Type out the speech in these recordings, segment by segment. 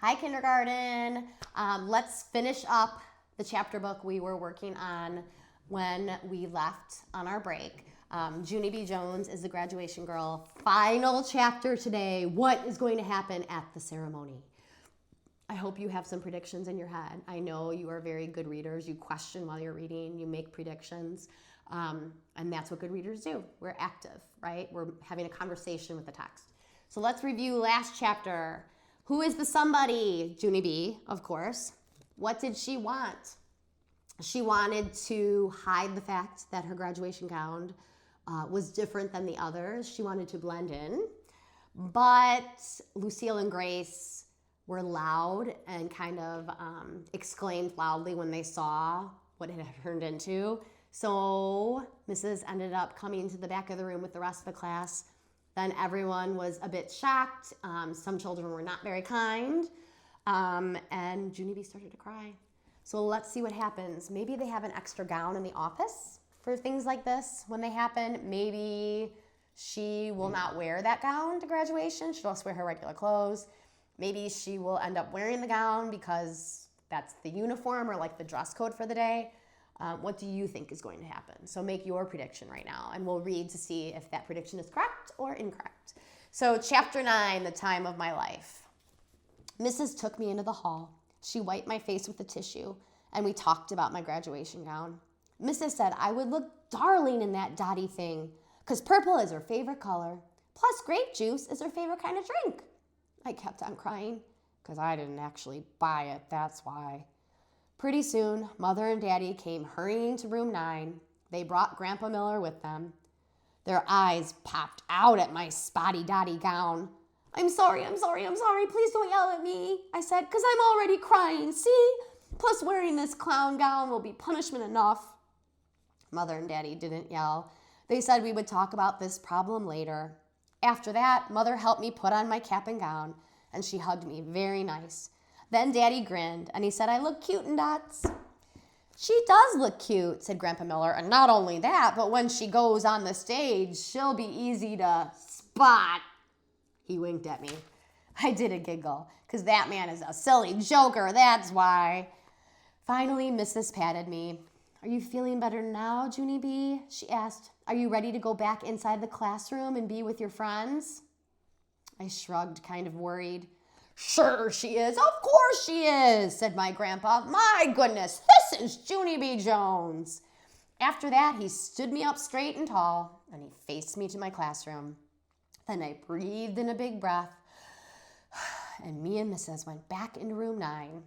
Hi, kindergarten. Let's finish up the chapter book we were working on when we left on our break. Junie B. Jones is the graduation girl. Final chapter today. What is going to happen at the ceremony? I hope you have some predictions in your head. I know you are very good readers. You question while you're reading. You make predictions. And that's what good readers do. We're active, right? We're having a conversation with the text. So let's review last chapter. Who is the somebody? Junie B, of course. What did she want? She wanted to hide the fact that her graduation gown was different than the others. She wanted to blend in. But Lucille and Grace were loud and kind of exclaimed loudly when they saw what it had turned into. So Mrs. ended up coming to the back of the room with the rest of the class. Then everyone was a bit shocked. Some children were not very kind. And Junie B started to cry. So let's see what happens. Maybe they have an extra gown in the office for things like this when they happen. Maybe she will not wear that gown to graduation. She'll just wear her regular clothes. Maybe she will end up wearing the gown because that's the uniform or like the dress code for the day. What do you think is going to happen? So make your prediction right now, and we'll read to see if that prediction is correct or incorrect. So chapter 9, the time of my life. Mrs. took me into the hall. She wiped my face with a tissue, and we talked about my graduation gown. Mrs. said I would look darling in that dotty thing, because purple is her favorite color, plus grape juice is her favorite kind of drink. I kept on crying, because I didn't actually buy it, that's why. Pretty soon, Mother and Daddy came hurrying to room 9. They brought Grandpa Miller with them. Their eyes popped out at my spotty-dotty gown. I'm sorry. Please don't yell at me, I said, because I'm already crying, see? Plus, wearing this clown gown will be punishment enough. Mother and Daddy didn't yell. They said we would talk about this problem later. After that, Mother helped me put on my cap and gown, and she hugged me very nice. Then Daddy grinned, and he said I look cute in dots. She does look cute, said Grandpa Miller, and not only that, but when she goes on the stage, she'll be easy to spot. He winked at me. I did a giggle, because that man is a silly joker, that's why. Finally, Mrs. patted me. Are you feeling better now, Junie B? She asked. Are you ready to go back inside the classroom and be with your friends? I shrugged, kind of worried. Sure she is. Of course she is, said my grandpa. My goodness, this is Junie B. Jones. After that, he stood me up straight and tall, and he faced me to my classroom. Then I breathed in a big breath, and me and Mrs. went back into room 9.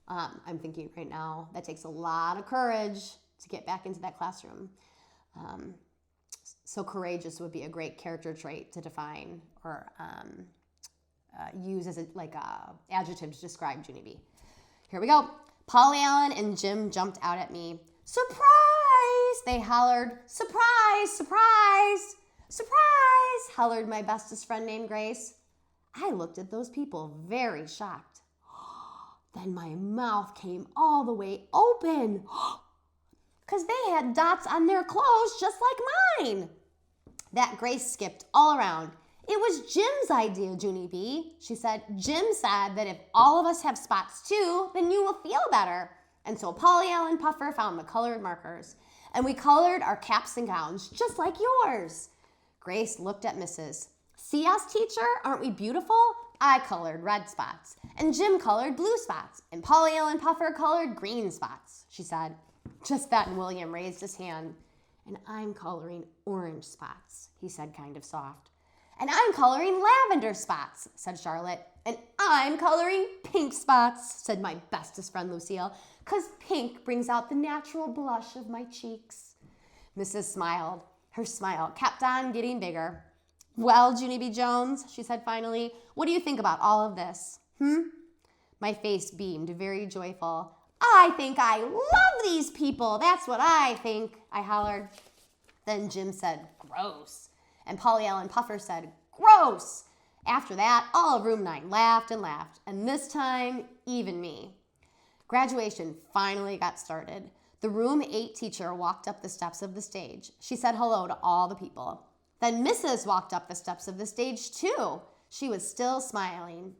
I'm thinking right now, that takes a lot of courage to get back into that classroom. So courageous would be a great character trait to define or use as a adjective to describe Junie B. Here we go. Polly Allen and Jim jumped out at me. Surprise! They hollered. Surprise! Surprise! Surprise! Hollered my bestest friend named Grace. I looked at those people very shocked. Then my mouth came all the way open because they had dots on their clothes just like mine. That Grace skipped all around. It was Jim's idea, Junie B. She said, Jim said that if all of us have spots too, then you will feel better. And so Polly Allen Puffer found the colored markers, and we colored our caps and gowns just like yours. Grace looked at Mrs. See us, teacher? Aren't we beautiful? I colored red spots, and Jim colored blue spots, and Polly Allen Puffer colored green spots, she said. Just then William raised his hand. And I'm coloring orange spots, he said kind of soft. And I'm coloring lavender spots, said Charlotte. And I'm coloring pink spots, said my bestest friend Lucille, because pink brings out the natural blush of my cheeks. Mrs. smiled. Her smile kept on getting bigger. Well, Junie B. Jones, she said finally, what do you think about all of this? My face beamed, very joyful. I think I love these people. That's what I think, I hollered. Then Jim said, gross. And Polly Allen Puffer said, gross. After that, all of room 9 laughed and laughed, and this time, even me. Graduation finally got started. The room 8 teacher walked up the steps of the stage. She said hello to all the people. Then Mrs. walked up the steps of the stage too. She was still smiling.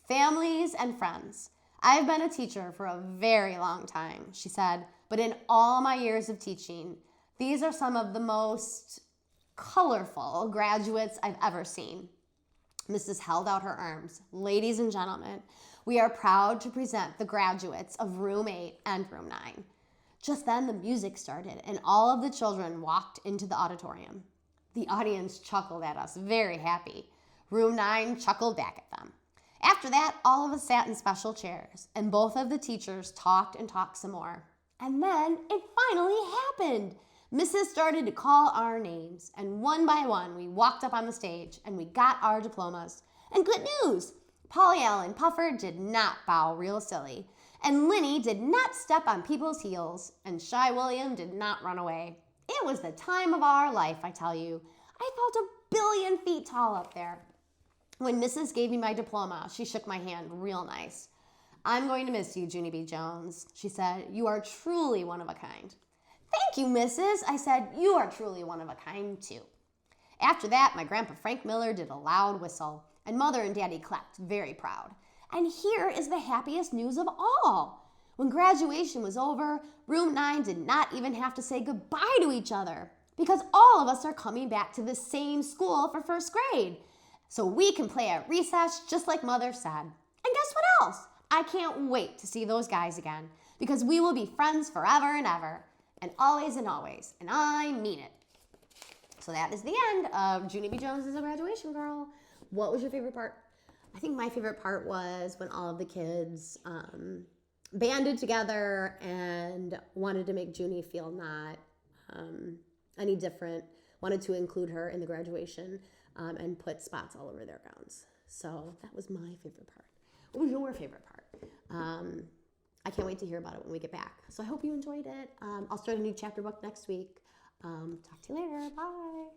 Families and friends. I've been a teacher for a very long time, she said, but in all my years of teaching, these are some of the most colorful graduates I've ever seen. Mrs. held out her arms. Ladies and gentlemen, we are proud to present the graduates of Room 8 and Room 9. Just then the music started and all of the children walked into the auditorium. The audience chuckled at us, very happy. Room 9 chuckled back at them. After that, all of us sat in special chairs, and both of the teachers talked and talked some more. And then it finally happened. Mrs. started to call our names, and one by one, we walked up on the stage, and we got our diplomas. And good news! Polly Allen Puffer did not bow real silly, and Linny did not step on people's heels, and Shy William did not run away. It was the time of our life, I tell you. I felt 1,000,000,000 feet tall up there. When Mrs. gave me my diploma, she shook my hand real nice. I'm going to miss you, Junie B. Jones, she said. You are truly one of a kind. Thank you, Mrs. I said. You are truly one of a kind, too. After that, my grandpa Frank Miller did a loud whistle, and Mother and Daddy clapped, very proud. And here is the happiest news of all. When graduation was over, Room 9 did not even have to say goodbye to each other because all of us are coming back to the same school for first grade. So we can play at recess just like Mother said. And guess what else? I can't wait to see those guys again because we will be friends forever and ever and always, and I mean it. So that is the end of Junie B. Jones is a Graduation Girl. What was your favorite part? I think my favorite part was when all of the kids banded together and wanted to make Junie feel not any different, wanted to include her in the graduation and put spots all over their gowns. So that was my favorite part. What was your favorite part? I can't wait to hear about it when we get back. So I hope you enjoyed it. I'll start a new chapter book next week. Talk to you later. Bye.